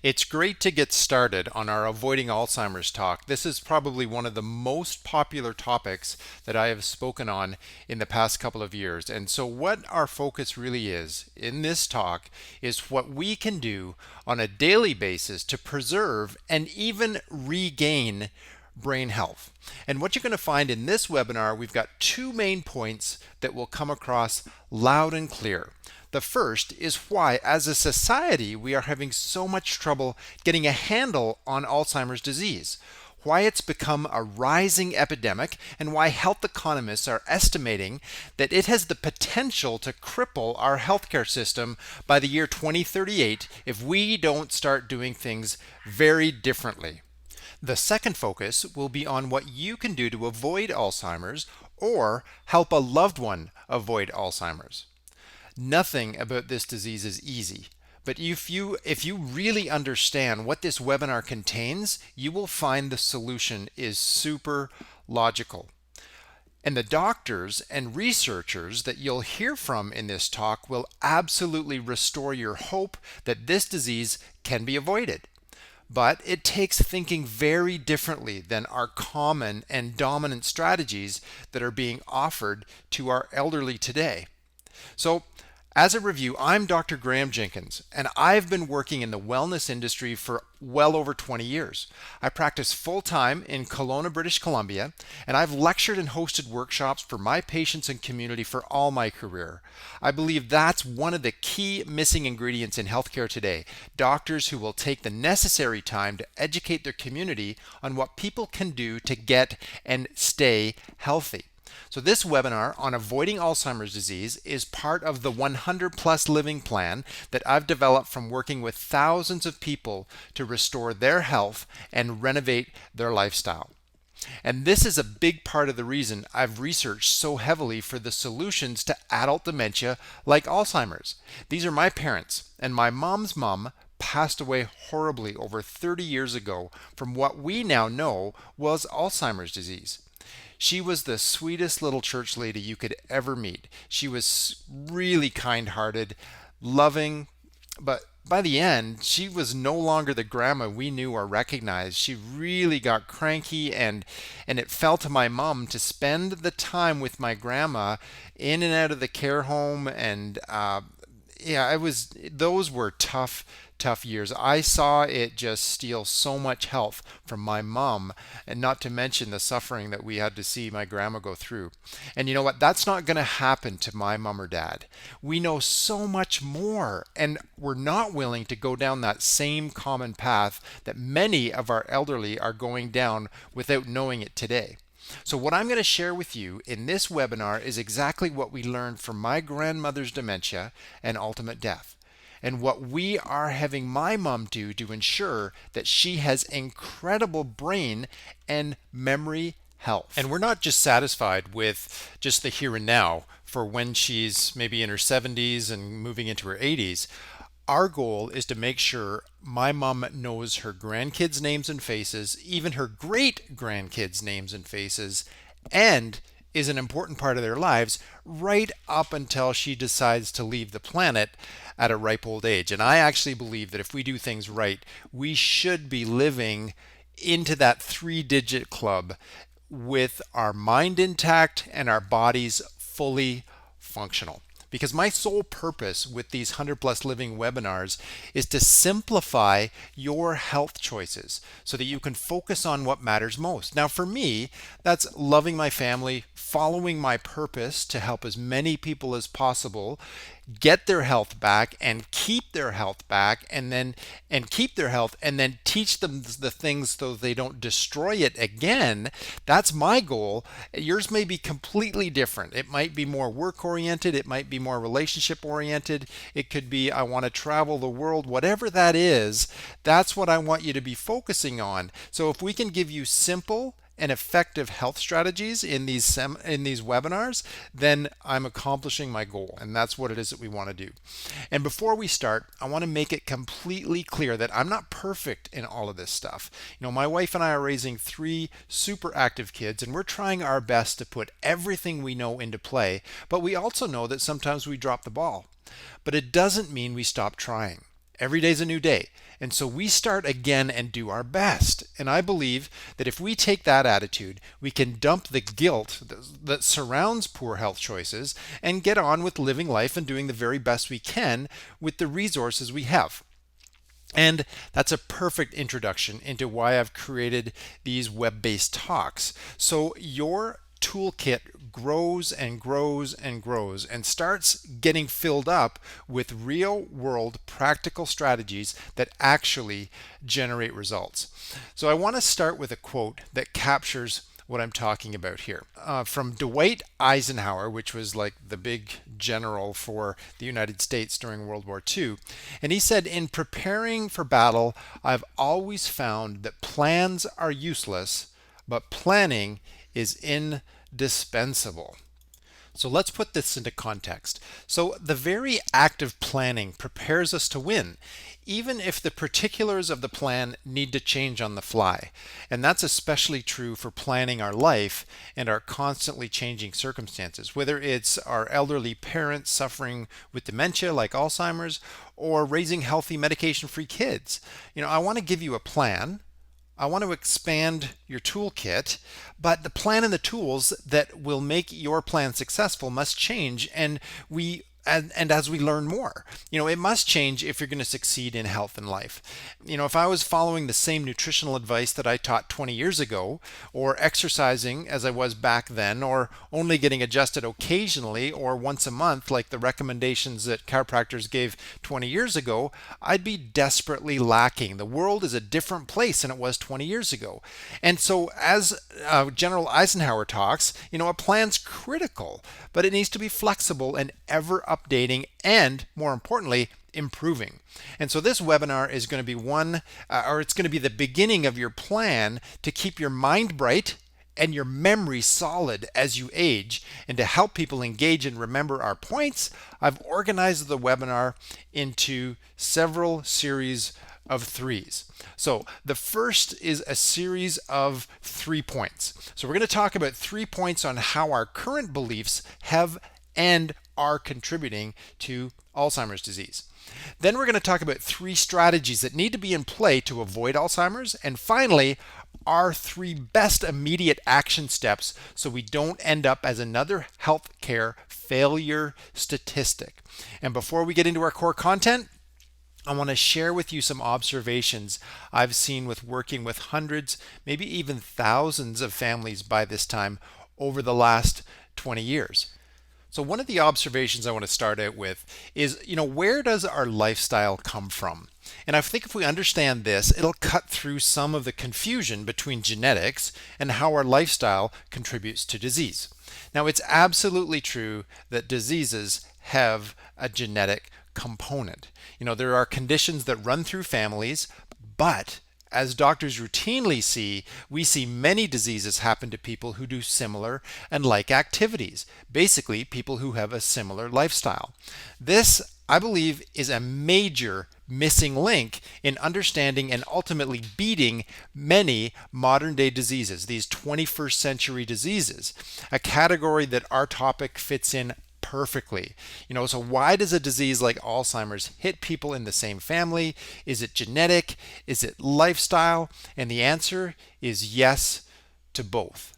It's great to get started on our Avoiding Alzheimer's talk. This is probably one of the most popular topics that I have spoken on in the past couple of years. And so, what our focus really is in this talk is what we can do on a daily basis to preserve and even regain brain health. And what you're going to find in this webinar, we've got two main points that will come across loud and clear. The first is why, as a society, we are having so much trouble getting a handle on Alzheimer's disease, why it's become a rising epidemic, and why health economists are estimating that it has the potential to cripple our healthcare system by the year 2038 if we don't start doing things very differently. The second focus will be on what you can do to avoid Alzheimer's or help a loved one avoid Alzheimer's. Nothing about this disease is easy, but if you really understand what this webinar contains, you will find the solution is super logical. And the doctors and researchers that you'll hear from in this talk will absolutely restore your hope that this disease can be avoided. But it takes thinking very differently than our common and dominant strategies that are being offered to our elderly today. So, as a review, I'm Dr. Graham Jenkins, and I've been working in the wellness industry for well over 20 years. I practice full-time in Kelowna, British Columbia, and I've lectured and hosted workshops for my patients and community for all my career. I believe that's one of the key missing ingredients in healthcare today, doctors who will take the necessary time to educate their community on what people can do to get and stay healthy. So this webinar on avoiding Alzheimer's disease is part of the 100 Plus Living Plan that I've developed from working with thousands of people to restore their health and renovate their lifestyle. And this is a big part of the reason I've researched so heavily for the solutions to adult dementia like Alzheimer's. These are my parents, and my mom's mom passed away horribly over 30 years ago from what we now know was Alzheimer's disease. She was the sweetest little church lady you could ever meet. She was really kind-hearted, loving, but by the end, she was no longer the grandma we knew or recognized. She really got cranky, and it fell to my mom to spend the time with my grandma in and out of the care home, and those were tough years. I saw it just steal so much health from my mom, and not to mention the suffering that we had to see my grandma go through. And you know what? That's not going to happen to my mom or dad. We know so much more, and we're not willing to go down that same common path that many of our elderly are going down without knowing it today. So what I'm going to share with you in this webinar is exactly what we learned from my grandmother's dementia and ultimate death, and what we are having my mom do to ensure that she has incredible brain and memory health. And we're not just satisfied with just the here and now for when she's maybe in her 70s and moving into her 80s. Our goal is to make sure my mom knows her grandkids' names and faces, even her great-grandkids' names and faces, and is an important part of their lives right up until she decides to leave the planet at a ripe old age. And I actually believe that if we do things right, we should be living into that 3-digit club with our mind intact and our bodies fully functional. Because my sole purpose with these 100 Plus Living webinars is to simplify your health choices so that you can focus on what matters most. Now, for me, that's loving my family, following my purpose to help as many people as possible get their health back and keep their health back, and then teach them the things so they don't destroy it again. That's my goal. Yours may be completely different. It might be more work oriented, it might be more relationship oriented, it could be I want to travel the world. Whatever that is, that's what I want you to be focusing on. So if we can give you simple and effective health strategies in these webinars, then I'm accomplishing my goal, and that's what it is that we want to do. And before we start, I want to make it completely clear that I'm not perfect in all of this stuff. You know, my wife and I are raising 3 super active kids, and we're trying our best to put everything we know into play, but we also know that sometimes we drop the ball. But it doesn't mean we stop trying. Every day's a new day. And so we start again and do our best. And I believe that if we take that attitude, we can dump the guilt that surrounds poor health choices and get on with living life and doing the very best we can with the resources we have. And that's a perfect introduction into why I've created these web-based talks. So your toolkit grows and grows and grows and starts getting filled up with real world practical strategies that actually generate results. So I want to start with a quote that captures what I'm talking about here. From Dwight Eisenhower, which was like the big general for the United States during World War II. And he said, "In preparing for battle, I've always found that plans are useless, but planning is indispensable." So let's put this into context. So the very act of planning prepares us to win, even if the particulars of the plan need to change on the fly. And that's especially true for planning our life and our constantly changing circumstances, whether it's our elderly parents suffering with dementia like Alzheimer's or raising healthy medication-free kids. I want to give you a plan. I want to expand your toolkit, but the plan and the tools that will make your plan successful must change, and as we learn more, it must change if you're going to succeed in health and life. If I was following the same nutritional advice that I taught 20 years ago, or exercising as I was back then, or only getting adjusted occasionally or once a month like the recommendations that chiropractors gave 20 years ago, I'd be desperately lacking. The world is a different place than it was 20 years ago. And so as General Eisenhower talks, a plan's critical, but it needs to be flexible and ever updating and, more importantly, improving. And so this webinar is going to be it's going to be the beginning of your plan to keep your mind bright and your memory solid as you age. And to help people engage and remember our points, I've organized the webinar into several series of threes. So the first is a series of 3 points. So we're going to talk about 3 points on how our current beliefs have and are contributing to Alzheimer's disease. Then we're going to talk about 3 strategies that need to be in play to avoid Alzheimer's. And finally, our 3 best immediate action steps so we don't end up as another healthcare failure statistic. And before we get into our core content, I want to share with you some observations I've seen with working with hundreds, maybe even thousands of families by this time over the last 20 years. So one of the observations I want to start out with is, where does our lifestyle come from? And I think if we understand this, it'll cut through some of the confusion between genetics and how our lifestyle contributes to disease. Now, it's absolutely true that diseases have a genetic component. There are conditions that run through families, but as doctors routinely see, we see many diseases happen to people who do similar and like activities. Basically, people who have a similar lifestyle. This, I believe, is a major missing link in understanding and ultimately beating many modern day diseases, these 21st century diseases, a category that our topic fits in perfectly. So why does a disease like Alzheimer's hit people in the same family? Is it genetic? Is it lifestyle? And the answer is yes to both.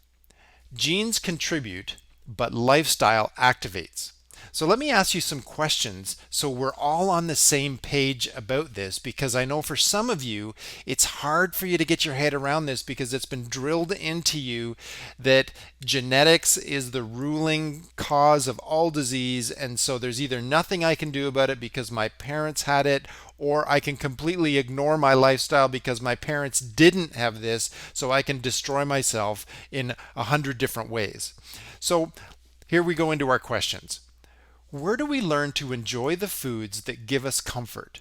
Genes contribute, but lifestyle activates. So let me ask you some questions so we're all on the same page about this, because I know for some of you, it's hard for you to get your head around this because it's been drilled into you that genetics is the ruling cause of all disease. And so there's either nothing I can do about it because my parents had it, or I can completely ignore my lifestyle because my parents didn't have this, so I can destroy myself in 100 different ways. So here we go into our questions. Where do we learn to enjoy the foods that give us comfort?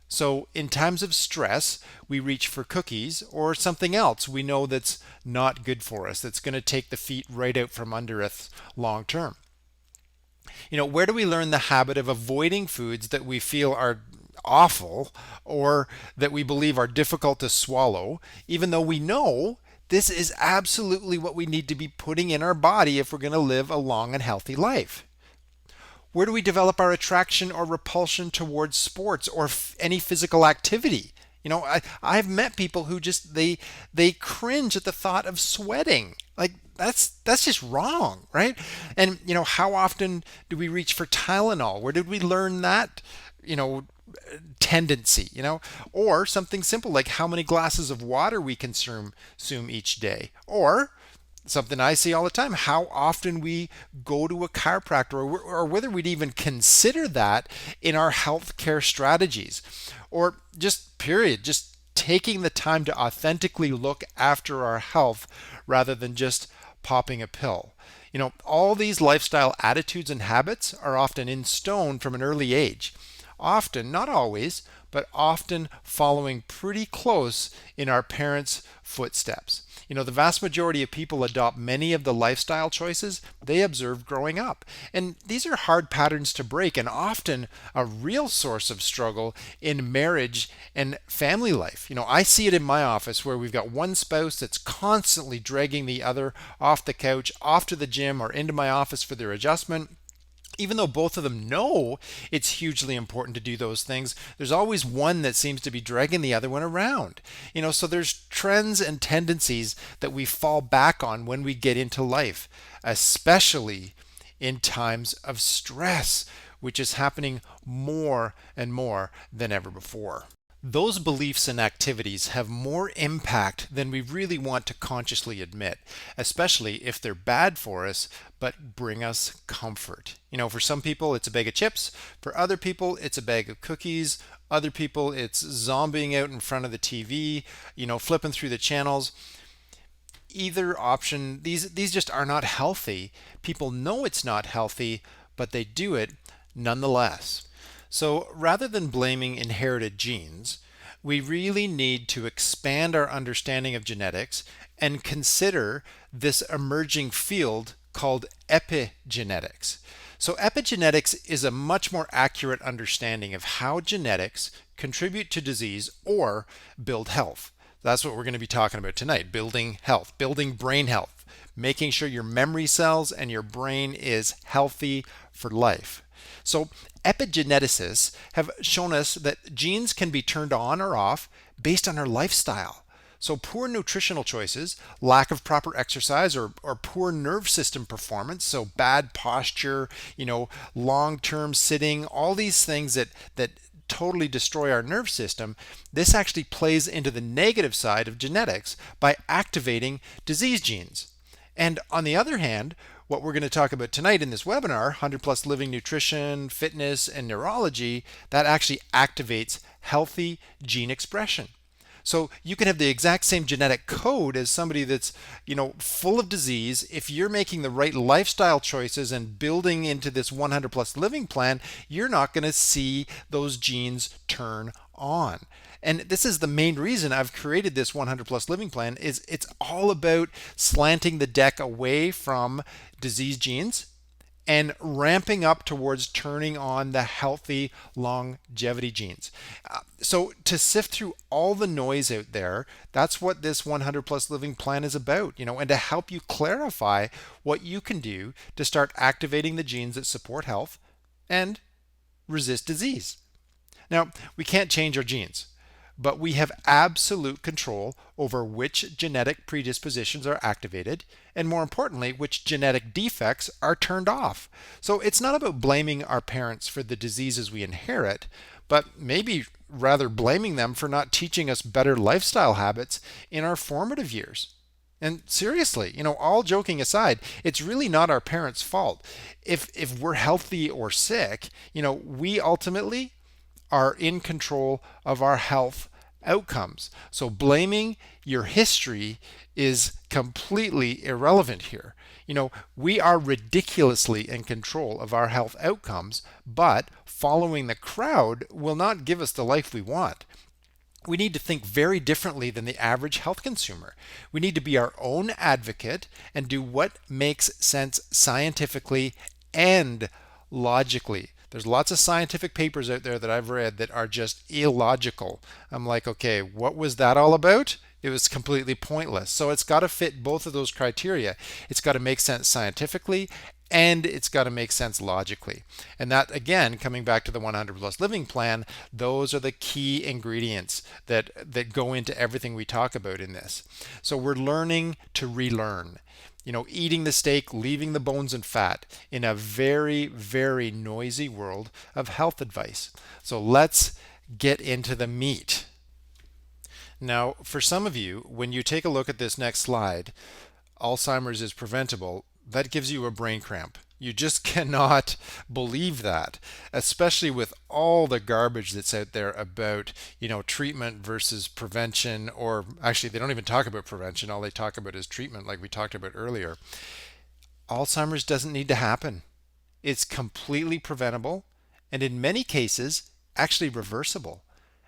So in times of stress, we reach for cookies or something else we know that's not good for us, that's going to take the feet right out from under us long term. Where do we learn the habit of avoiding foods that we feel are awful or that we believe are difficult to swallow, even though we know this is absolutely what we need to be putting in our body if we're going to live a long and healthy life? Where do we develop our attraction or repulsion towards sports or any physical activity? I've met people who just they cringe at the thought of sweating. Like that's just wrong, right? And how often do we reach for Tylenol? Where did we learn that? You know, tendency, or something simple like how many glasses of water we consume each day, or something I see all the time, how often we go to a chiropractor, or whether we'd even consider that in our healthcare strategies, or just period, just taking the time to authentically look after our health rather than just popping a pill. All these lifestyle attitudes and habits are often in stone from an early age. Often, not always, but often following pretty close in our parents' footsteps. The vast majority of people adopt many of the lifestyle choices they observed growing up. And these are hard patterns to break and often a real source of struggle in marriage and family life. I see it in my office where we've got one spouse that's constantly dragging the other off the couch, off to the gym, or into my office for their adjustment. Even though both of them know it's hugely important to do those things, there's always one that seems to be dragging the other one around. So there's trends and tendencies that we fall back on when we get into life, especially in times of stress, which is happening more and more than ever before. Those beliefs and activities have more impact than we really want to consciously admit, especially if they're bad for us but bring us comfort. For some people it's a bag of chips, for other people it's a bag of cookies, other people it's zombieing out in front of the TV, flipping through the channels. Either option, these just are not healthy. People know it's not healthy, but they do it nonetheless. So rather than blaming inherited genes, we really need to expand our understanding of genetics and consider this emerging field called epigenetics. So epigenetics is a much more accurate understanding of how genetics contribute to disease or build health. That's what we're going to be talking about tonight, building health, building brain health, making sure your memory cells and your brain is healthy for life. So epigeneticists have shown us that genes can be turned on or off based on our lifestyle. So poor nutritional choices, lack of proper exercise, or poor nerve system performance, so bad posture, long-term sitting, all these things that totally destroy our nerve system, this actually plays into the negative side of genetics by activating disease genes. And on the other hand, what we're going to talk about tonight in this webinar, 100 Plus Living Nutrition, Fitness, and Neurology, that actually activates healthy gene expression. So you can have the exact same genetic code as somebody that's, full of disease. If you're making the right lifestyle choices and building into this 100 Plus Living plan, you're not going to see those genes turn on. And this is the main reason I've created this 100 Plus Living plan. Is it's all about slanting the deck away from disease genes and ramping up towards turning on the healthy longevity genes. So to sift through all the noise out there, that's what this 100 Plus Living plan is about, and to help you clarify what you can do to start activating the genes that support health and resist disease. Now, we can't change our genes, but we have absolute control over which genetic predispositions are activated, and more importantly, which genetic defects are turned off. So it's not about blaming our parents for the diseases we inherit, but maybe rather blaming them for not teaching us better lifestyle habits in our formative years. And seriously, all joking aside, it's really not our parents' fault. If we're healthy or sick, we ultimately are in control of our health outcomes. So blaming your history is completely irrelevant here. We are ridiculously in control of our health outcomes, but following the crowd will not give us the life we want. We need to think very differently than the average health consumer. We need to be our own advocate and do what makes sense scientifically and logically. There's lots of scientific papers out there that I've read that are just illogical. I'm like, okay, what was that all about? It was completely pointless. So it's got to fit both of those criteria. It's got to make sense scientifically and it's got to make sense logically. And that, again, coming back to the 100 plus living plan, those are the key ingredients that go into everything we talk about in this. So we're learning to relearn. Eating the steak, leaving the bones and fat in a very, very noisy world of health advice. So let's get into the meat. Now, for some of you, when you take a look at this next slide, Alzheimer's is preventable, that gives you a brain cramp. You just cannot believe that, especially with all the garbage that's out there about, treatment versus prevention, or actually they don't even talk about prevention. All they talk about is treatment, like we talked about earlier. Alzheimer's doesn't need to happen. It's completely preventable, and in many cases, actually reversible.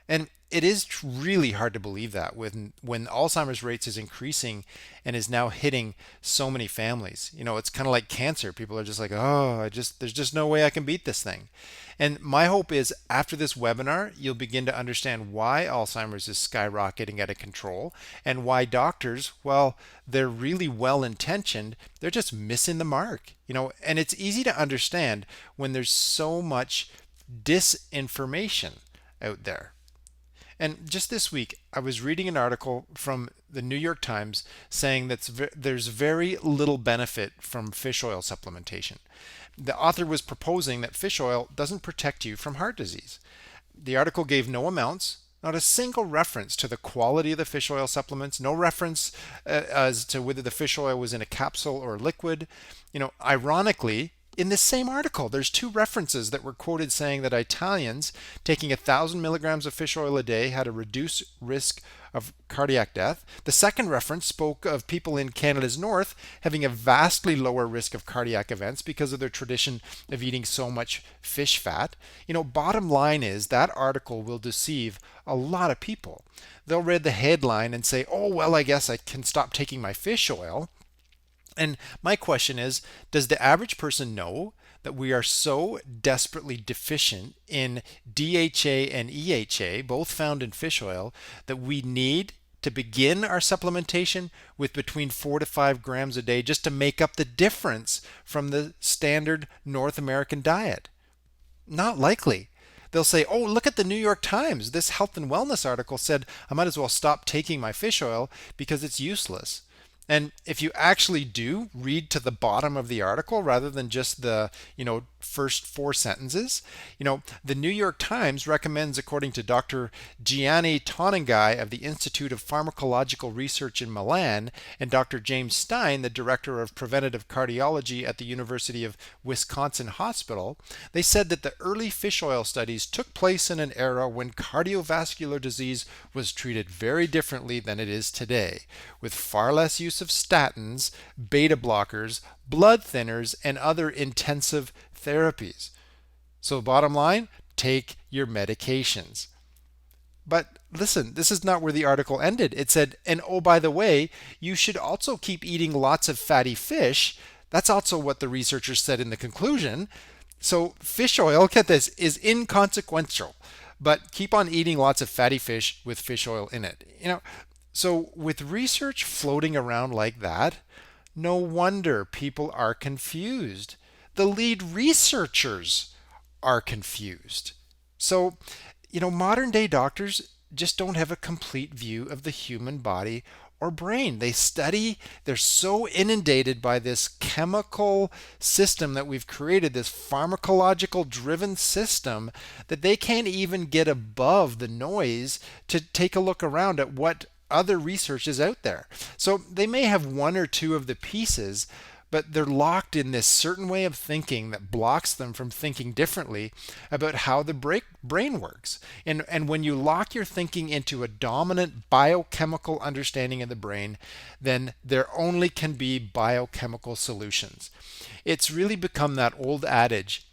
And it is really hard to believe that when Alzheimer's rates is increasing and is now hitting so many families. It's kind of like cancer. People are just like, oh, there's just no way I can beat this thing. And my hope is after this webinar, you'll begin to understand why Alzheimer's is skyrocketing out of control and why doctors, well, they're really well intentioned. They're just missing the mark, and it's easy to understand when there's so much disinformation out there. And just this week, I was reading an article from the New York Times saying that there's very little benefit from fish oil supplementation. The author was proposing that fish oil doesn't protect you from heart disease. The article gave no amounts, not a single reference to the quality of the fish oil supplements, no reference as to whether the fish oil was in a capsule or liquid. Ironically, in this same article, there's two references that were quoted saying that Italians taking 1,000 milligrams of fish oil a day had a reduced risk of cardiac death. The second reference spoke of people in Canada's north having a vastly lower risk of cardiac events because of their tradition of eating so much fish fat. Bottom line is that article will deceive a lot of people. They'll read the headline and say, oh, well, I guess I can stop taking my fish oil. And my question is, does the average person know that we are so desperately deficient in DHA and EHA, both found in fish oil, that we need to begin our supplementation with between 4 to 5 grams a day just to make up the difference from the standard North American diet? Not likely. They'll say, oh, look at the New York Times. This health and wellness article said I might as well stop taking my fish oil because it's useless. And if you actually do read to the bottom of the article rather than just the, first 4 sentences, the New York Times recommends, according to Dr. Gianni Tonangai of the Institute of Pharmacological Research in Milan and Dr. James Stein, the director of preventative cardiology at the University of Wisconsin Hospital, they said that the early fish oil studies took place in an era when cardiovascular disease was treated very differently than it is today, with far less use of statins, beta blockers, blood thinners, and other intensive therapies. So bottom line, take your medications. But listen, this is not where the article ended. It said, and oh, by the way, you should also keep eating lots of fatty fish. That's also what the researchers said in the conclusion. So fish oil, get this, is inconsequential, but keep on eating lots of fatty fish with fish oil in it. So with research floating around like that, no wonder people are confused. The lead researchers are confused. So, modern day doctors just don't have a complete view of the human body or brain. They're so inundated by this chemical system that we've created, this pharmacological driven system, that they can't even get above the noise to take a look around at what other research is out there. So they may have one or two of the pieces, but they're locked in this certain way of thinking that blocks them from thinking differently about how the brain works. And when you lock your thinking into a dominant biochemical understanding of the brain, then there only can be biochemical solutions. It's really become that old adage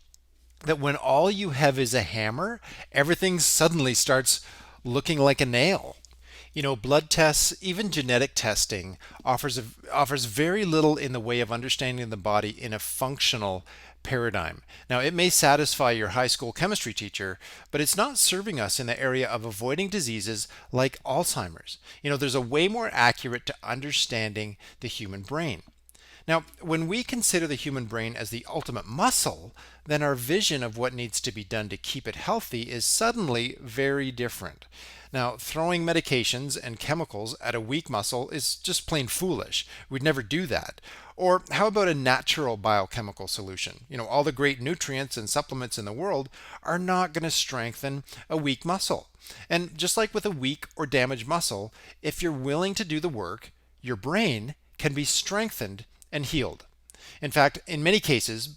that when all you have is a hammer, everything suddenly starts looking like a nail. Blood tests, even genetic testing, offers very little in the way of understanding the body in a functional paradigm. Now, it may satisfy your high school chemistry teacher, but it's not serving us in the area of avoiding diseases like Alzheimer's. There's a way more accurate to understanding the human brain. Now, when we consider the human brain as the ultimate muscle, then our vision of what needs to be done to keep it healthy is suddenly very different. Now, throwing medications and chemicals at a weak muscle is just plain foolish. We'd never do that. Or how about a natural biochemical solution? All the great nutrients and supplements in the world are not going to strengthen a weak muscle. And just like with a weak or damaged muscle, if you're willing to do the work, your brain can be strengthened and healed. In fact, in many cases,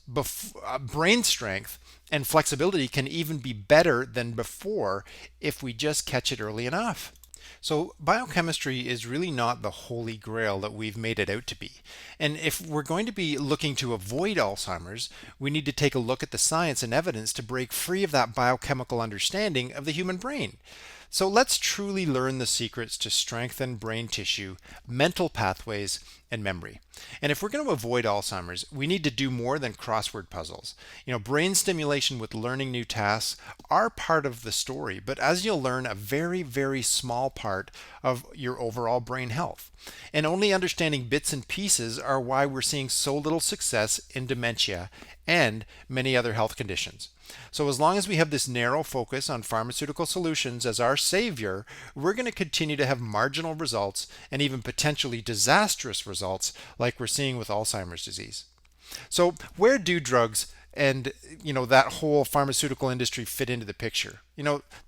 brain strength and flexibility can even be better than before if we just catch it early enough. So, biochemistry is really not the holy grail that we've made it out to be. And if we're going to be looking to avoid Alzheimer's, we need to take a look at the science and evidence to break free of that biochemical understanding of the human brain. So let's truly learn the secrets to strengthen brain tissue, mental pathways, and memory. And if we're going to avoid Alzheimer's, we need to do more than crossword puzzles. Brain stimulation with learning new tasks are part of the story, but as you'll learn, a very, very small part of your overall brain health. And only understanding bits and pieces are why we're seeing so little success in dementia and many other health conditions. So as long as we have this narrow focus on pharmaceutical solutions as our savior, we're going to continue to have marginal results and even potentially disastrous results like we're seeing with Alzheimer's disease. So where do drugs and that whole pharmaceutical industry fit into the picture?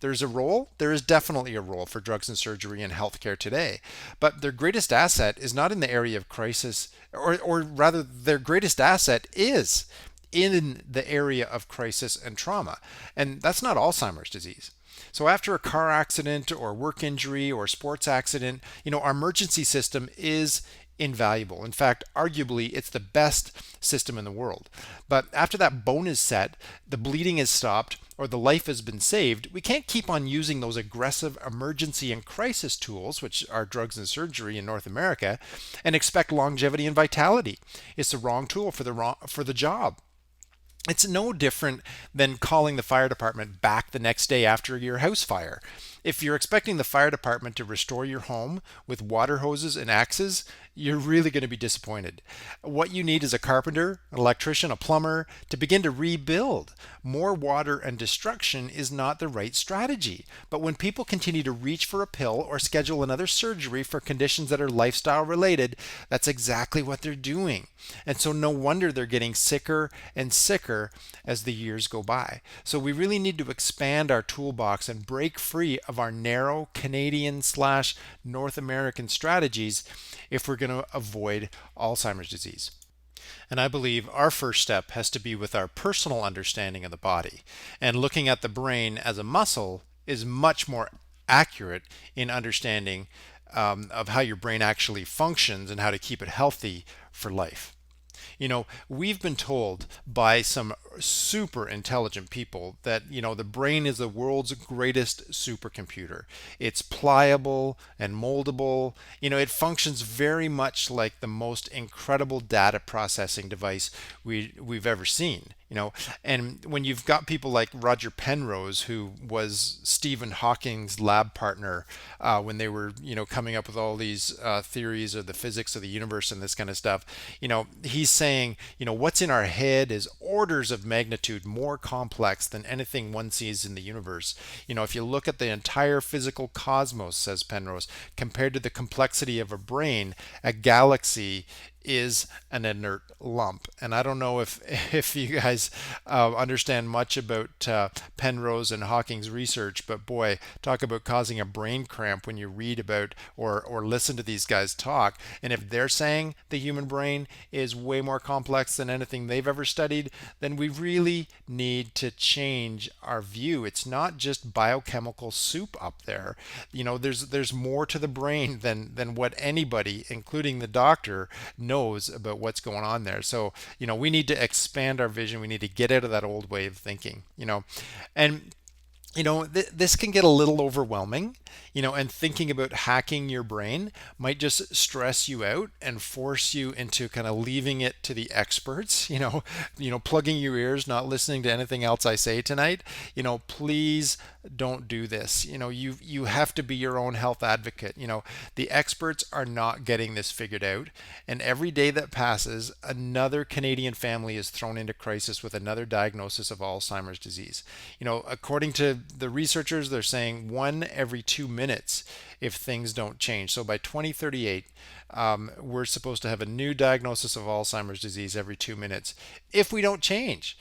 There's a role. There is definitely a role for drugs and surgery in healthcare today, but their greatest asset is not in the area of crisis, or rather their greatest asset is in the area of crisis and trauma. And that's not Alzheimer's disease. So after a car accident or work injury or sports accident, our emergency system is invaluable. In fact, arguably, it's the best system in the world. But after that bone is set, the bleeding is stopped, or the life has been saved, we can't keep on using those aggressive emergency and crisis tools, which are drugs and surgery in North America, and expect longevity and vitality. It's the wrong tool for the job. It's no different than calling the fire department back the next day after your house fire. If you're expecting the fire department to restore your home with water hoses and axes, you're really going to be disappointed. What you need is a carpenter, an electrician, a plumber to begin to rebuild. More water and destruction is not the right strategy. But when people continue to reach for a pill or schedule another surgery for conditions that are lifestyle related, that's exactly what they're doing. And so no wonder they're getting sicker and sicker as the years go by. So we really need to expand our toolbox and break free of our narrow Canadian/North American strategies if we're going to avoid Alzheimer's disease. And I believe our first step has to be with our personal understanding of the body. And looking at the brain as a muscle is much more accurate in understanding of how your brain actually functions and how to keep it healthy for life. We've been told by some super intelligent people that, the brain is the world's greatest supercomputer. It's pliable and moldable. It functions very much like the most incredible data processing device we've ever seen. And when you've got people like Roger Penrose, who was Stephen Hawking's lab partner when they were, coming up with all these theories of the physics of the universe and this kind of stuff, he's saying, what's in our head is orders of magnitude more complex than anything one sees in the universe. If you look at the entire physical cosmos, says Penrose, compared to the complexity of a brain, a galaxy is an inert lump. And I don't know if you guys understand much about Penrose and Hawking's research, but boy, talk about causing a brain cramp when you read about or listen to these guys talk. And if they're saying the human brain is way more complex than anything they've ever studied, then we really need to change our view. It's not just biochemical soup up there. There's more to the brain than what anybody, including the doctor, knows about what's going on there. So, we need to expand our vision. We need to get out of that old way of thinking, and this can get a little overwhelming, and thinking about hacking your brain might just stress you out and force you into kind of leaving it to the experts, plugging your ears, not listening to anything else I say tonight. Please don't do this. You have to be your own health advocate. The experts are not getting this figured out, and every day that passes, another Canadian family is thrown into crisis with another diagnosis of Alzheimer's disease. According to the researchers, they're saying 1 every 2 minutes if things don't change. So by 2038, we're supposed to have a new diagnosis of Alzheimer's disease every 2 minutes if we don't change.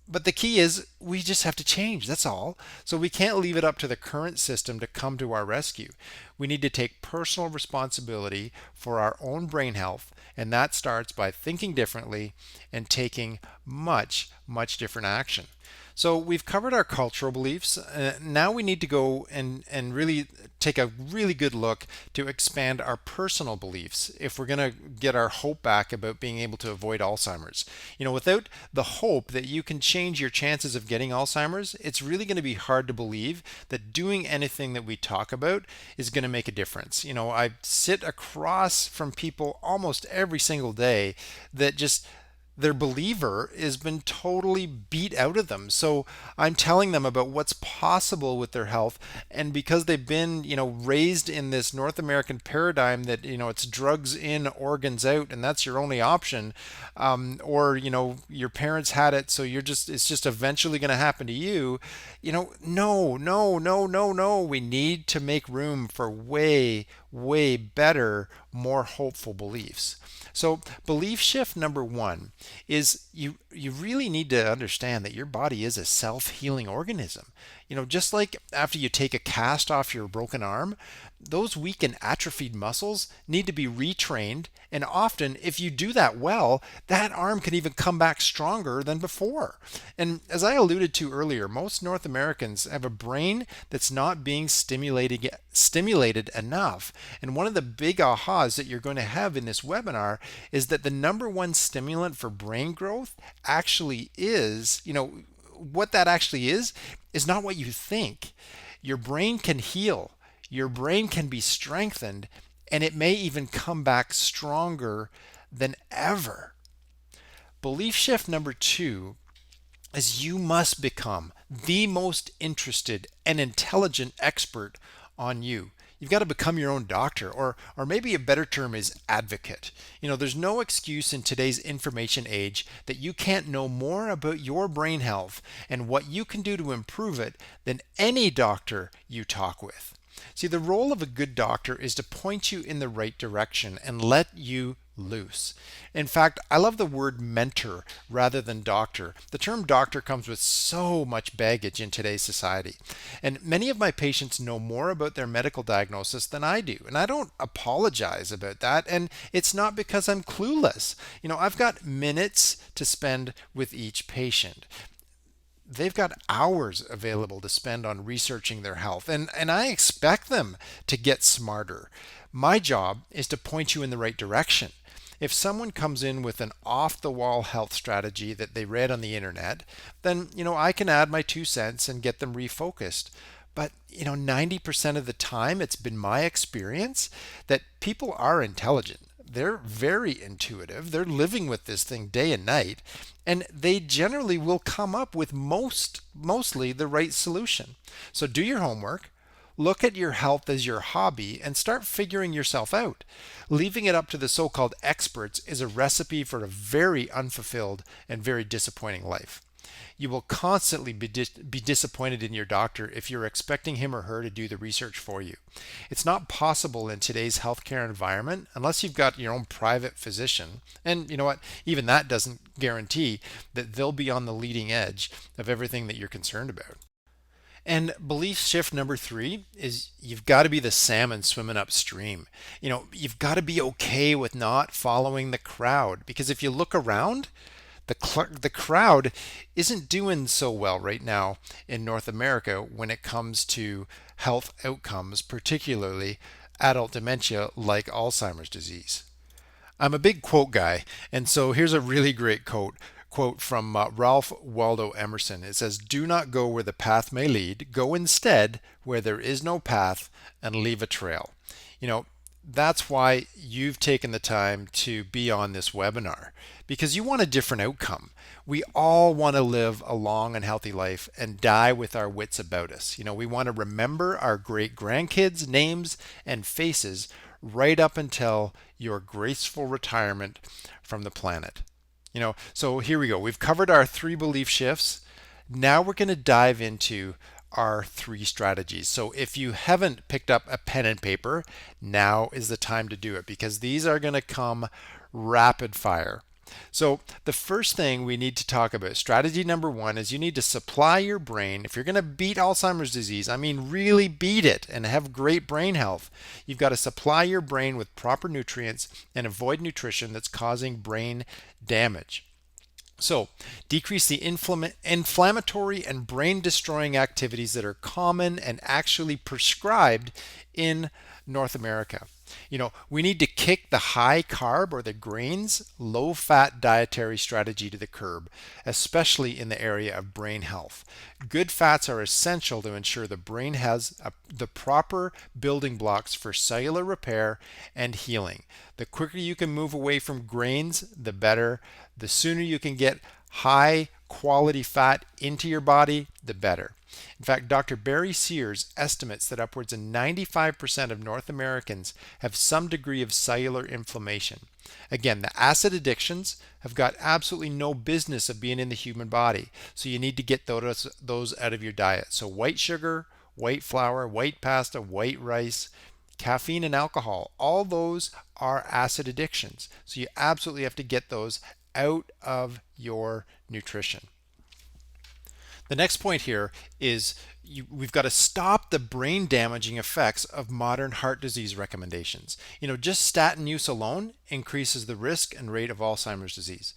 But the key is we just have to change. That's all. So we can't leave it up to the current system to come to our rescue. We need to take personal responsibility for our own brain health, and that starts by thinking differently and taking much, much different action. So we've covered our cultural beliefs. Now we need to go and really take a really good look to expand our personal beliefs if we're going to get our hope back about being able to avoid Alzheimer's. Without the hope that you can change your chances of getting Alzheimer's, it's really going to be hard to believe that doing anything that we talk about is going to make a difference. I sit across from people almost every single day that just their believer has been totally beat out of them. So I'm telling them about what's possible with their health. And because they've been, raised in this North American paradigm that, it's drugs in, organs out, and that's your only option. Or, your parents had it, so it's just eventually going to happen to you. No, no, no, no, no. We need to make room for way, way better, more hopeful beliefs. So belief shift number one is you really need to understand that your body is a self-healing organism. Just like after you take a cast off your broken arm, those weak and atrophied muscles need to be retrained. And often, if you do that well, that arm can even come back stronger than before. And as I alluded to earlier, most North Americans have a brain that's not being stimulated enough. And one of the big ahas that you're going to have in this webinar is that the number one stimulant for brain growth actually is, what that actually is not what you think. Your brain can heal, your brain can be strengthened, and it may even come back stronger than ever. Belief shift number two is you must become the most interested and intelligent expert on you. You've got to become your own doctor, or maybe a better term is advocate. There's no excuse in today's information age that you can't know more about your brain health and what you can do to improve it than any doctor you talk with. See, the role of a good doctor is to point you in the right direction and let you loose. In fact, I love the word mentor rather than doctor. The term doctor comes with so much baggage in today's society. And many of my patients know more about their medical diagnosis than I do. And I don't apologize about that. And it's not because I'm clueless. I've got minutes to spend with each patient. They've got hours available to spend on researching their health, and I expect them to get smarter. My job is to point you in the right direction. If someone comes in with an off-the-wall health strategy that they read on the internet, then I can add my 2 cents and get them refocused. But 90% of the time, it's been my experience that people are intelligent. They're very intuitive. They're living with this thing day and night, and they generally will come up with mostly the right solution. So do your homework. Look at your health as your hobby and start figuring yourself out. Leaving it up to the so-called experts is a recipe for a very unfulfilled and very disappointing life. You will constantly be disappointed in your doctor if you're expecting him or her to do the research for you. It's not possible in today's healthcare environment unless you've got your own private physician. And you know what? Even that doesn't guarantee that they'll be on the leading edge of everything that you're concerned about. And belief shift number three is you've got to be the salmon swimming upstream. You've got to be okay with not following the crowd, because if you look around, the crowd isn't doing so well right now in North America when it comes to health outcomes, particularly adult dementia like Alzheimer's disease. I'm a big quote guy, and so here's a really great quote from Ralph Waldo Emerson. It says, "Do not go where the path may lead. Go instead where there is no path and leave a trail." that's why you've taken the time to be on this webinar, because you want a different outcome. We all want to live a long and healthy life and die with our wits about us. We want to remember our great grandkids' names and faces right up until your graceful retirement from the planet. So here we go. We've covered our 3 belief shifts. Now we're going to dive into our 3 strategies. So if you haven't picked up a pen and paper, now is the time to do it, because these are going to come rapid fire. So the first thing we need to talk about, strategy number 1, is you need to supply your brain. If you're going to beat Alzheimer's disease, I mean really beat it and have great brain health, you've got to supply your brain with proper nutrients and avoid nutrition that's causing brain damage. So, decrease the inflammatory and brain destroying activities that are common and actually prescribed in North America. We need to kick the high carb or the grains, low fat dietary strategy to the curb, especially in the area of brain health. Good fats are essential to ensure the brain has the proper building blocks for cellular repair and healing. The quicker you can move away from grains, the better. The sooner you can get high quality fat into your body, the better. In fact, Dr. Barry Sears estimates that upwards of 95% of North Americans have some degree of cellular inflammation. Again, the acid addictions have got absolutely no business of being in the human body, so you need to get those out of your diet. So white sugar, white flour, white pasta, white rice, caffeine and alcohol, all those are acid addictions. So you absolutely have to get those out of your nutrition. The next point here is we've got to stop the brain damaging effects of modern heart disease recommendations. Just statin use alone increases the risk and rate of Alzheimer's disease.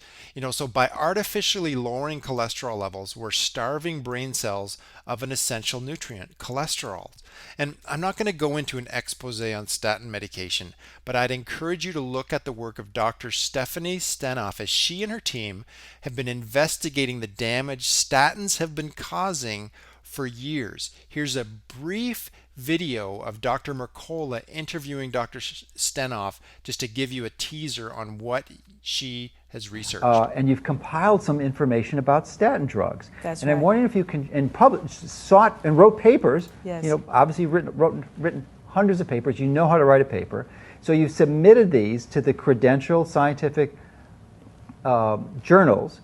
So by artificially lowering cholesterol levels, we're starving brain cells of an essential nutrient, cholesterol. And I'm not going to go into an expose on statin medication, but I'd encourage you to look at the work of Dr. Stephanie Stenoff, as she and her team have been investigating the damage statins have been causing for years. Here's a brief video of Dr. Mercola interviewing Dr. Stenoff, just to give you a teaser on what she has researched. And you've compiled some information about statin drugs. That's and right. I'm wondering if you can, and sought and wrote papers. Yes. Obviously written hundreds of papers. You know how to write a paper. So you've submitted these to the credentialed scientific journals,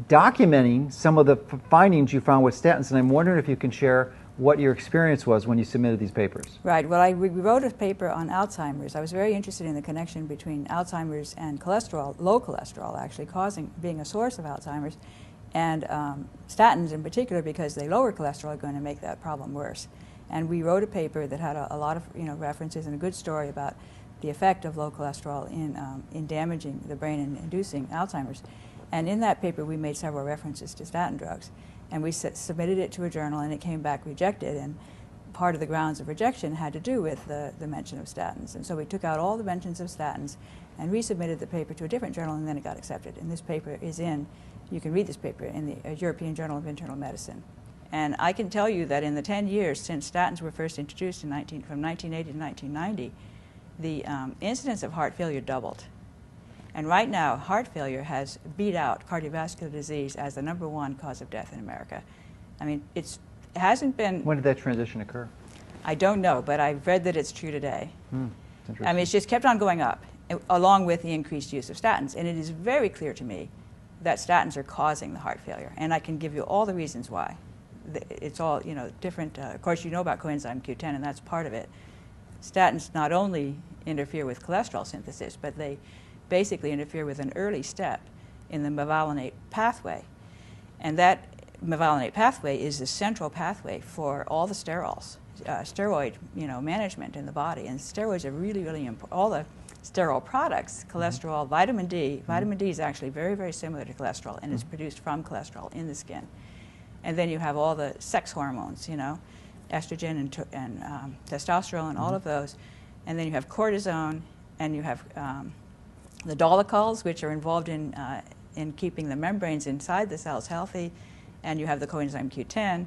documenting some of the findings you found with statins, and I'm wondering if you can share what your experience was when you submitted these papers. Right. Well, we wrote a paper on Alzheimer's. I was very interested in the connection between Alzheimer's and cholesterol, low cholesterol actually, being a source of Alzheimer's, and statins in particular, because they lower cholesterol, are going to make that problem worse. And we wrote a paper that had a lot of references and a good story about the effect of low cholesterol in damaging the brain and inducing Alzheimer's. And in that paper, we made several references to statin drugs. And we submitted it to a journal, and it came back rejected. And part of the grounds of rejection had to do with the mention of statins. And so we took out all the mentions of statins and resubmitted the paper to a different journal, and then it got accepted. And this paper you can read this paper in the European Journal of Internal Medicine. And I can tell you that in the 10 years since statins were first introduced from 1980 to 1990, the incidence of heart failure doubled. And right now, heart failure has beat out cardiovascular disease as the #1 cause of death in America. I mean, it hasn't been... When did that transition occur? I don't know, but I've read that it's true today. I mean, it's just kept on going up, along with the increased use of statins. And it is very clear to me that statins are causing the heart failure. And I can give you all the reasons why. It's all, different. Of course, you know about coenzyme Q10, and that's part of it. Statins not only interfere with cholesterol synthesis, but they basically interfere with an early step in the mevalonate pathway. And that mevalonate pathway is the central pathway for all the sterols, steroid management in the body. And steroids are really, really important. All the steroid products, cholesterol, vitamin D. Vitamin D is actually very, very similar to cholesterol, and is produced from cholesterol in the skin. And then you have all the sex hormones, estrogen and testosterone, all of those. And then you have cortisone, and you have the dolichols, which are involved in keeping the membranes inside the cells healthy, and you have the coenzyme Q10,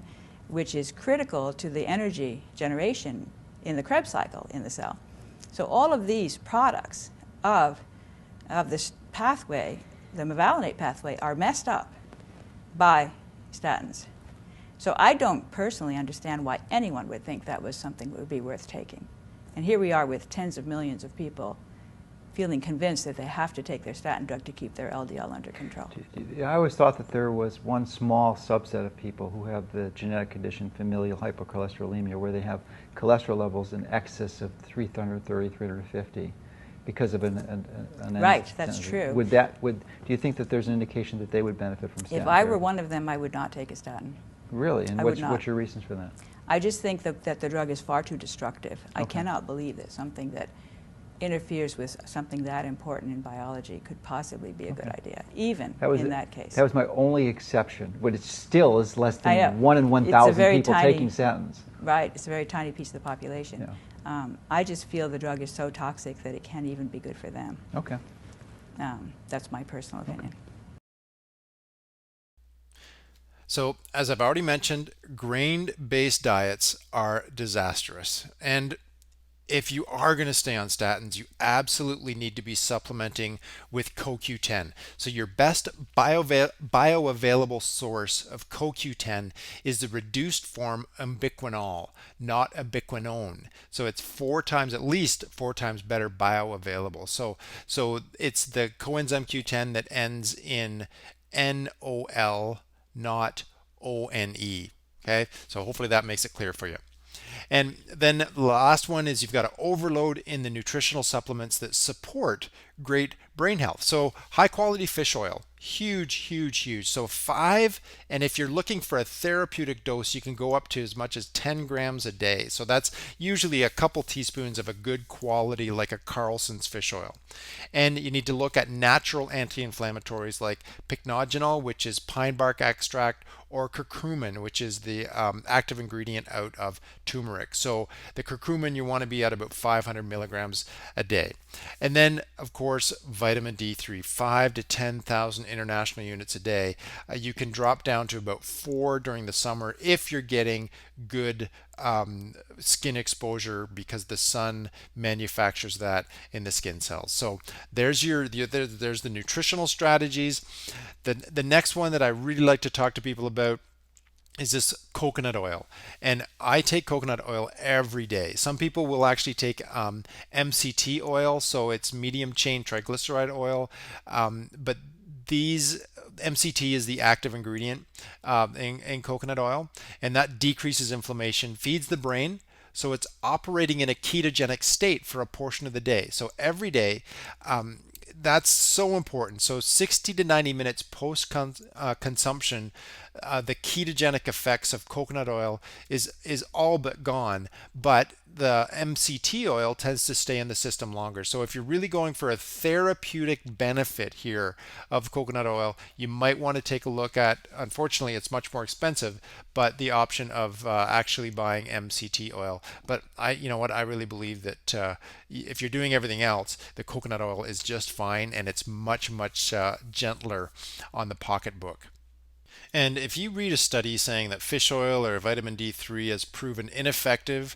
which is critical to the energy generation in the Krebs cycle in the cell. So all of these products of this pathway, the mevalonate pathway, are messed up by statins. So I don't personally understand why anyone would think that was something that would be worth taking. And here we are with tens of millions of people feeling convinced that they have to take their statin drug to keep their LDL under control. I always thought that there was one small subset of people who have the genetic condition familial hypercholesterolemia, where they have cholesterol levels in excess of 330, 350 because of an right, that's true. Do you think that there's an indication that they would benefit from statin If I were therapy? one of them, I would not take a statin. Really? And I would not. what's your reasons for that? I just think that the drug is far too destructive. I Okay. cannot believe that something that interferes with something that important in biology could possibly be a good idea, even in that case. That was my only exception, but it still is less I know. than 1 in It's a 1,000 very people tiny- taking statins. Right, it's a very tiny piece of the population. Yeah. I just feel the drug is so toxic that it can't even be good for them. Okay. That's my personal opinion. So, as I've already mentioned, grain-based diets are disastrous. And if you are going to stay on statins, you absolutely need to be supplementing with CoQ10. So your best bioavailable source of CoQ10 is the reduced form ubiquinol, not ubiquinone. So it's at least four times better bioavailable. So it's the coenzyme Q10 that ends in NOL, not ONE. Okay, so hopefully that makes it clear for you. And then the last one is you've got to overload in the nutritional supplements that support great brain health. So high quality fish oil, huge. So 5, and if you're looking for a therapeutic dose, you can go up to as much as 10 grams a day. So that's usually a couple teaspoons of a good quality, like a Carlson's fish oil. And you need to look at natural anti-inflammatories like pycnogenol, which is pine bark extract, or curcumin, which is the active ingredient out of turmeric. So the curcumin, you want to be at about 500 milligrams a day. And then, of course, vitamin D3, 5 to 10,000 international units a day. You can drop down to about 4 during the summer if you're getting good skin exposure, because the sun manufactures that in the skin cells. So there's the nutritional strategies. The next one that I really like to talk to people about is this coconut oil. And I take coconut oil every day. Some people will actually take MCT oil, so it's medium chain triglyceride oil, but these MCT is the active ingredient in coconut oil, and that decreases inflammation, feeds the brain, so it's operating in a ketogenic state for a portion of the day. So every day, that's so important. So 60 to 90 minutes post consumption, the ketogenic effects of coconut oil is all but gone, but the MCT oil tends to stay in the system longer. So if you're really going for a therapeutic benefit here of coconut oil, you might want to take a look at, unfortunately it's much more expensive, but the option of actually buying MCT oil. But I really believe that if you're doing everything else, the coconut oil is just fine, and it's much gentler on the pocketbook. And if you read a study saying that fish oil or vitamin D3 has proven ineffective,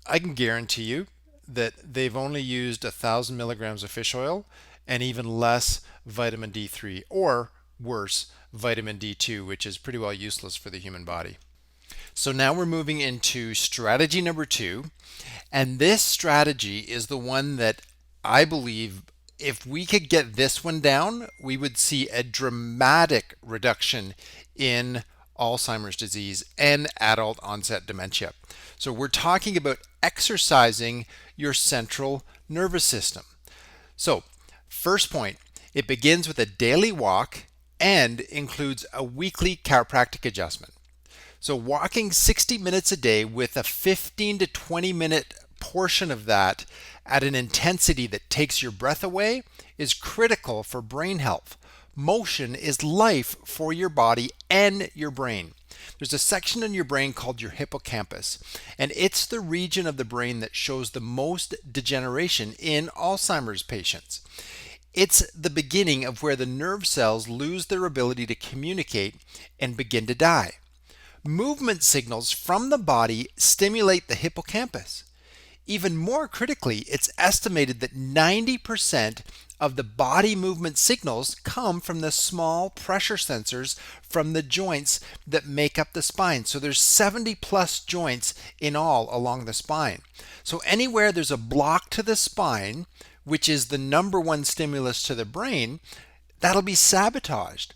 I can guarantee you that they've only used 1,000 milligrams of fish oil and even less vitamin D3, or worse, vitamin D2, which is pretty well useless for the human body. So now we're moving into strategy number 2, and this strategy is the one that I believe if we could get this one down, we would see a dramatic reduction in Alzheimer's disease and adult onset dementia. So we're talking about exercising your central nervous system. So first point, it begins with a daily walk and includes a weekly chiropractic adjustment. So walking 60 minutes a day with a 15 to 20 minute portion of that at an intensity that takes your breath away is critical for brain health. Motion is life for your body and your brain. There's a section in your brain called your hippocampus, and it's the region of the brain that shows the most degeneration in Alzheimer's patients. It's the beginning of where the nerve cells lose their ability to communicate and begin to die. Movement signals from the body stimulate the hippocampus. Even more critically, it's estimated that 90% of the body movement signals come from the small pressure sensors from the joints that make up the spine. So there's 70 plus joints in all along the spine. So anywhere there's a block to the spine, which is the number one stimulus to the brain, that'll be sabotaged.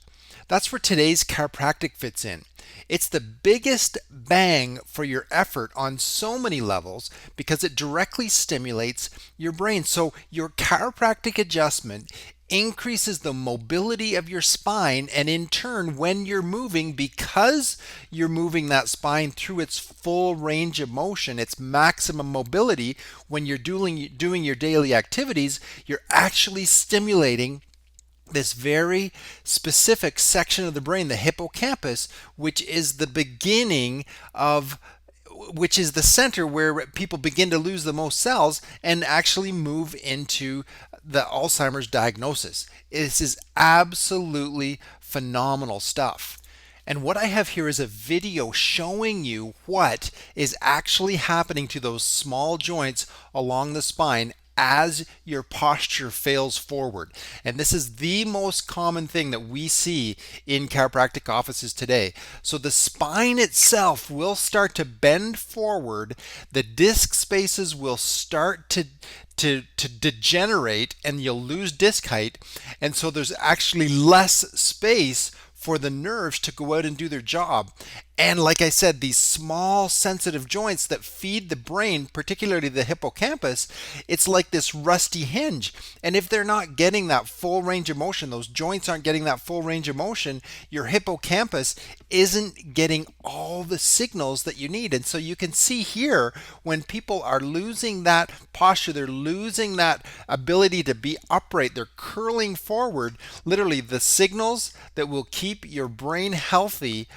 That's where today's chiropractic fits in. It's the biggest bang for your effort on so many levels because it directly stimulates your brain. So your chiropractic adjustment increases the mobility of your spine, and in turn, when you're moving, because you're moving that spine through its full range of motion, its maximum mobility, when you're doing your daily activities, you're actually stimulating this very specific section of the brain, the hippocampus, which is the beginning of, which is the center where people begin to lose the most cells and actually move into the Alzheimer's diagnosis. This is absolutely phenomenal stuff. And what I have here is a video showing you what is actually happening to those small joints along the spine as your posture fails forward. And this is the most common thing that we see in chiropractic offices today. So the spine itself will start to bend forward, the disc spaces will start to degenerate, and you'll lose disc height, and so there's actually less space for the nerves to go out and do their job. And like I said, these small sensitive joints that feed the brain, particularly the hippocampus, it's like this rusty hinge. And if they're not getting that full range of motion, those joints aren't getting that full range of motion, your hippocampus isn't getting all the signals that you need. And so you can see here, when people are losing that posture, they're losing that ability to be upright, they're curling forward, literally the signals that will keep your brain healthy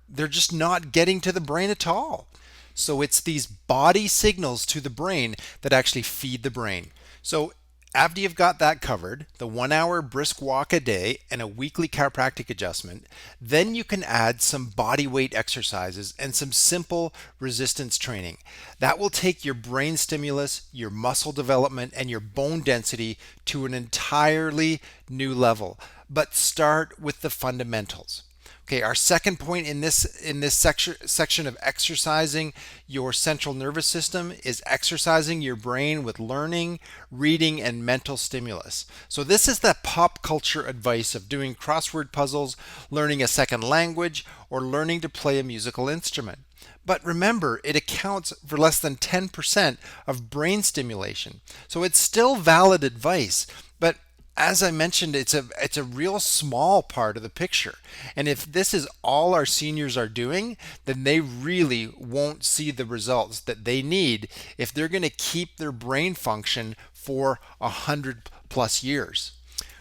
they're just not getting to the brain at all. So it's these body signals to the brain that actually feed the brain. So after you've got that covered, the 1 hour brisk walk a day and a weekly chiropractic adjustment, then you can add some body weight exercises and some simple resistance training. That will take your brain stimulus, your muscle development, and your bone density to an entirely new level. But start with the fundamentals. Okay, our second point in this section of exercising your central nervous system is exercising your brain with learning, reading, and mental stimulus. So this is the pop culture advice of doing crossword puzzles, learning a second language, or learning to play a musical instrument. But remember, it accounts for less than 10% of brain stimulation. So it's still valid advice, but as I mentioned, it's a real small part of the picture. And if this is all our seniors are doing, then they really won't see the results that they need if they're going to keep their brain function for 100 plus years.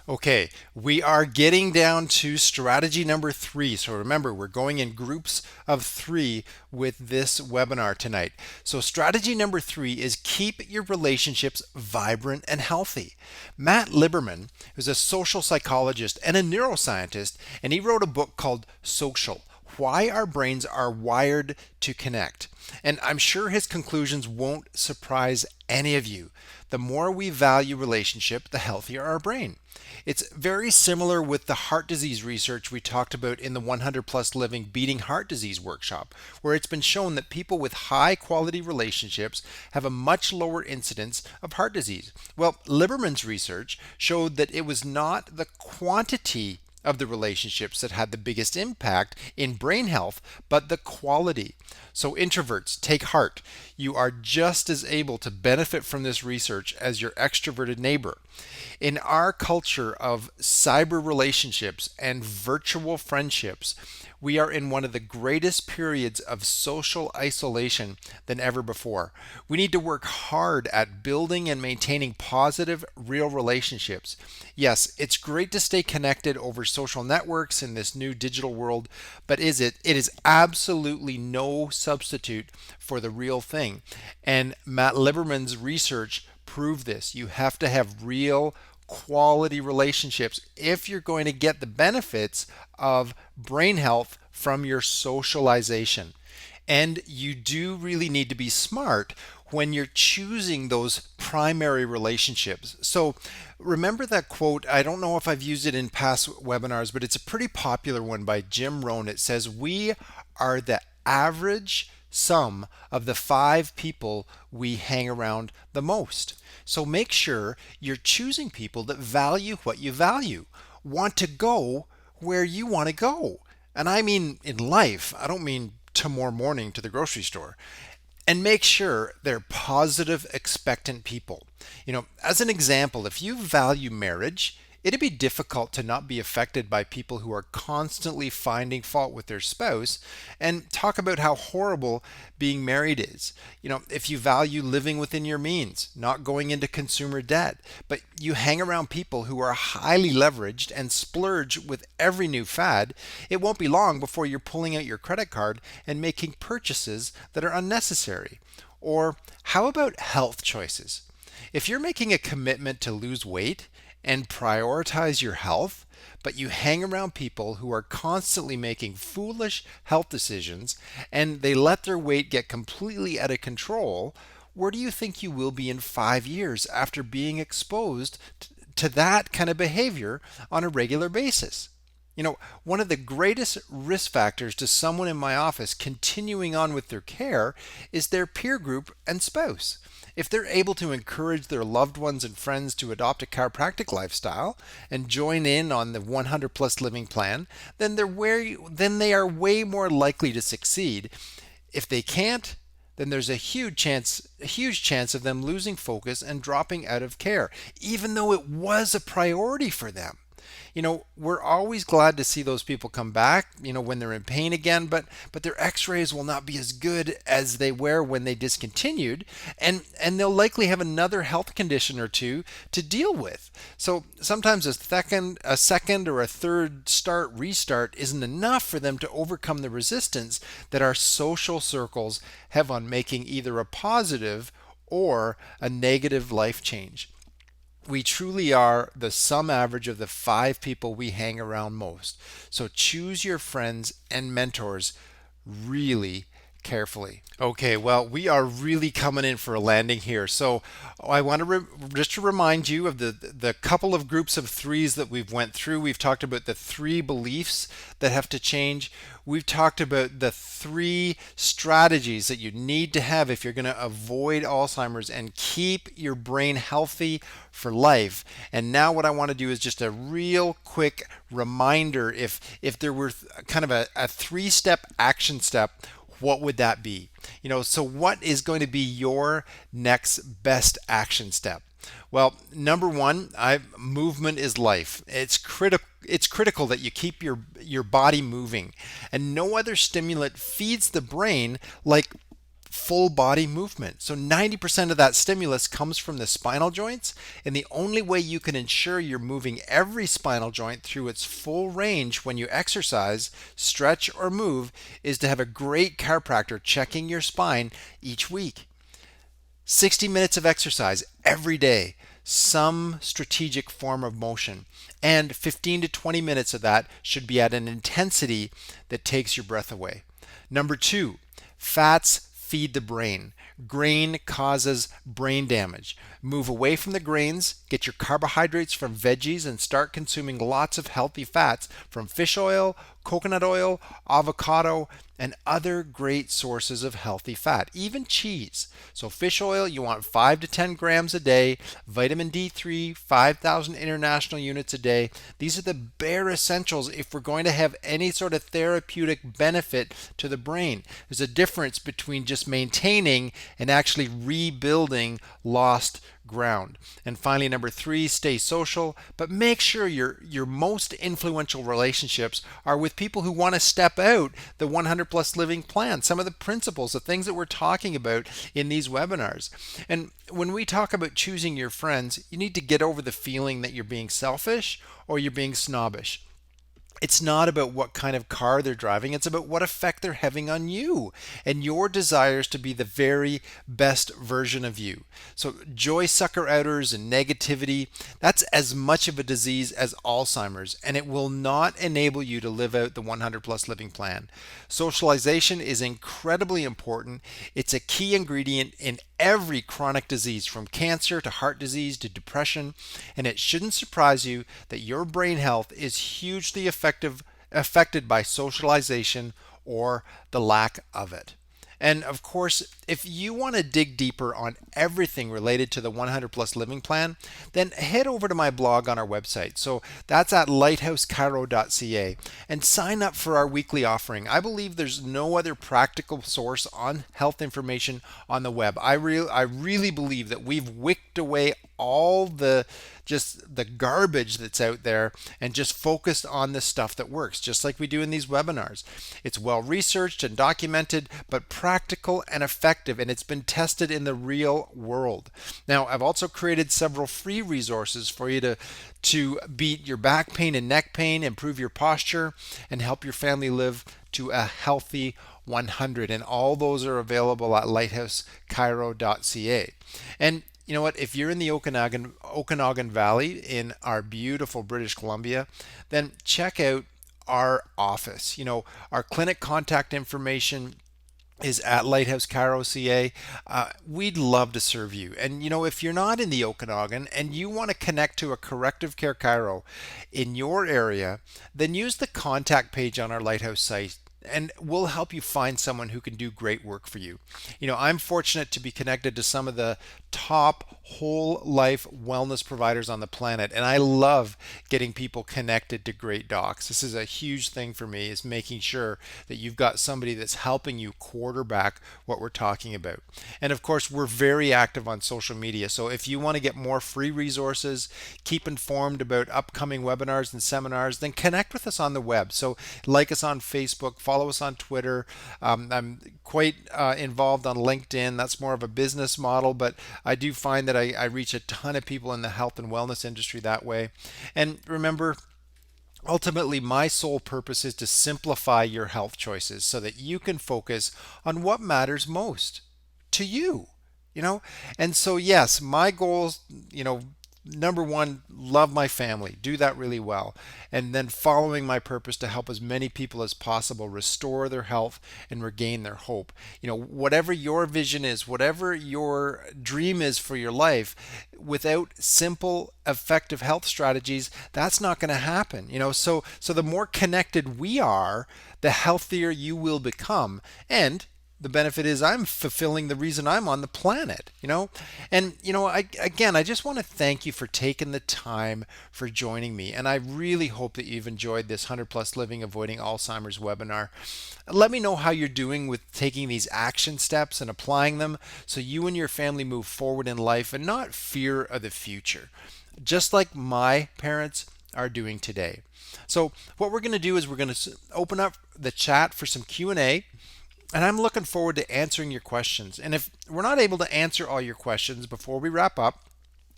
Okay, we are getting down to strategy number 3. So remember, we're going in groups of 3 with this webinar tonight. So strategy number 3 is keep your relationships vibrant and healthy. Matt Lieberman is a social psychologist and a neuroscientist, and he wrote a book called Social: Why Our Brains Are Wired to Connect. And I'm sure his conclusions won't surprise any of you. The more we value relationship, the healthier our brain. It's very similar with the heart disease research we talked about in the 100 Plus Living Beating Heart Disease workshop, where it's been shown that people with high quality relationships have a much lower incidence of heart disease. Well, Lieberman's research showed that it was not the quantity of the relationships that had the biggest impact in brain health, but the quality. So introverts, take heart. You are just as able to benefit from this research as your extroverted neighbor. In our culture of cyber relationships and virtual friendships, we are in one of the greatest periods of social isolation than ever before. We need to work hard at building and maintaining positive, real relationships. Yes, it's great to stay connected over social networks in this new digital world, but it is absolutely no substitute for the real thing. And Matt Lieberman's research proved this. You have to have real quality relationships if you're going to get the benefits of brain health from your socialization. And you do really need to be smart when you're choosing those primary relationships. So remember that quote. I don't know if I've used it in past webinars, but it's a pretty popular one by Jim Rohn. It says, "We are the average sum of the 5 people we hang around the most." So make sure you're choosing people that value what you value, want to go where you want to go. And I mean in life, I don't mean tomorrow morning to the grocery store. And make sure they're positive, expectant people. As an example, if you value marriage, it'd be difficult to not be affected by people who are constantly finding fault with their spouse and talk about how horrible being married is. If you value living within your means, not going into consumer debt, but you hang around people who are highly leveraged and splurge with every new fad, it won't be long before you're pulling out your credit card and making purchases that are unnecessary. Or how about health choices? If you're making a commitment to lose weight and prioritize your health, but you hang around people who are constantly making foolish health decisions and they let their weight get completely out of control, where do you think you will be in 5 years after being exposed to that kind of behavior on a regular basis? One of the greatest risk factors to someone in my office continuing on with their care is their peer group and spouse. If they're able to encourage their loved ones and friends to adopt a chiropractic lifestyle and join in on the 100 plus living plan, then they are way more likely to succeed. If they can't, then there's a huge chance of them losing focus and dropping out of care, even though it was a priority for them. We're always glad to see those people come back, when they're in pain again, but their x-rays will not be as good as they were when they discontinued, and they'll likely have another health condition or two to deal with. So sometimes a second or a third restart isn't enough for them to overcome the resistance that our social circles have on making either a positive or a negative life change. We truly are the sum average of the 5 people we hang around most. So choose your friends and mentors really carefully. Okay, well, we are really coming in for a landing here. So I want to just to remind you of the couple of groups of threes that we've went through. We've talked about the 3 beliefs that have to change. We've talked about the 3 strategies that you need to have if you're going to avoid Alzheimer's and keep your brain healthy for life. And now what I want to do is just a real quick reminder, if there were kind of a 3-step action step, what would that be? So what is going to be your next best action step? Well, number 1, movement is life. It's critical that you keep your body moving, and no other stimulant feeds the brain like full body movement. So 90% of that stimulus comes from the spinal joints, and the only way you can ensure you're moving every spinal joint through its full range when you exercise, stretch, or move is to have a great chiropractor checking your spine each week. 60 minutes of exercise every day, some strategic form of motion, and 15 to 20 minutes of that should be at an intensity that takes your breath away. Number 2, fats feed the brain. Grain causes brain damage. Move away from the grains, get your carbohydrates from veggies, and start consuming lots of healthy fats from fish oil, coconut oil, avocado, and other great sources of healthy fat, even cheese. So fish oil, you want 5 to 10 grams a day. Vitamin D3, 5,000 international units a day. These are the bare essentials if we're going to have any sort of therapeutic benefit to the brain. There's a difference between just maintaining and actually rebuilding lost ground. And finally, number 3, stay social, but make sure your most influential relationships are with people who want to step out the 100 plus living plan, some of the principles, the things that we're talking about in these webinars. And when we talk about choosing your friends, you need to get over the feeling that you're being selfish or you're being snobbish. It's not about what kind of car they're driving. It's about what effect they're having on you and your desires to be the very best version of you. So joy sucker outers and negativity, that's as much of a disease as Alzheimer's, and it will not enable you to live out the 100 plus living plan. Socialization is incredibly important. It's a key ingredient in every chronic disease, from cancer to heart disease to depression, and it shouldn't surprise you that your brain health is hugely affected by socialization or the lack of it. And of course, if you want to dig deeper on everything related to the 100 plus living plan, then head over to my blog on our website. So that's at lighthousecairo.ca, and sign up for our weekly offering. I believe there's no other practical source on health information on the web. I really believe that we've wicked away all the garbage that's out there and just focused on the stuff that works, just like we do in these webinars. It's well researched and documented, but practical and effective, and it's been tested in the real world. Now, I've also created several free resources for you to beat your back pain and neck pain, improve your posture, and help your family live to a healthy 100. And all those are available at lighthousecairo.ca. And you know what? If you're in the Okanagan Valley in our beautiful British Columbia, then check out our office. Our clinic contact information is at Lighthouse Cairo CA. We'd love to serve you. And if you're not in the Okanagan and you want to connect to a corrective care Cairo in your area, then use the contact page on our Lighthouse site, and we'll help you find someone who can do great work for you. I'm fortunate to be connected to some of the top whole life wellness providers on the planet, and I love getting people connected to great docs. This is a huge thing for me, is making sure that you've got somebody that's helping you quarterback what we're talking about. And of course, we're very active on social media, so if you want to get more free resources, keep informed about upcoming webinars and seminars, then connect with us on the web. So like us on Facebook, follow us on Twitter. I'm quite involved on LinkedIn. That's more of a business model, but I do find that I reach a ton of people in the health and wellness industry that way. And remember, ultimately, my sole purpose is to simplify your health choices so that you can focus on what matters most to you. And so, yes, my goals, number one, love my family, do that really well, and then following my purpose to help as many people as possible restore their health and regain their hope. Whatever your vision is, whatever your dream is for your life, without simple effective health strategies, that's not going to happen. So the more connected we are, the healthier you will become, and the benefit is I'm fulfilling the reason I'm on the planet. I just want to thank you for taking the time for joining me, and I really hope that you've enjoyed this 100 plus living avoiding Alzheimer's webinar. Let me know how you're doing with taking these action steps and applying them so you and your family move forward in life and not fear of the future, just like my parents are doing today. So what we're going to do is we're going to open up the chat for some Q&A. And I'm looking forward to answering your questions. And if we're not able to answer all your questions before we wrap up,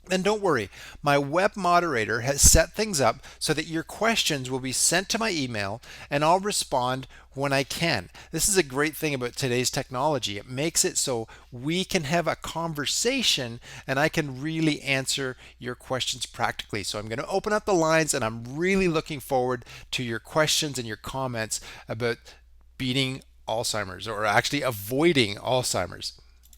then don't worry. My web moderator has set things up so that your questions will be sent to my email, and I'll respond when I can. This is a great thing about today's technology. It makes it so we can have a conversation and I can really answer your questions practically. So I'm going to open up the lines, and I'm really looking forward to your questions and your comments about beating Alzheimer's, or actually avoiding Alzheimer's.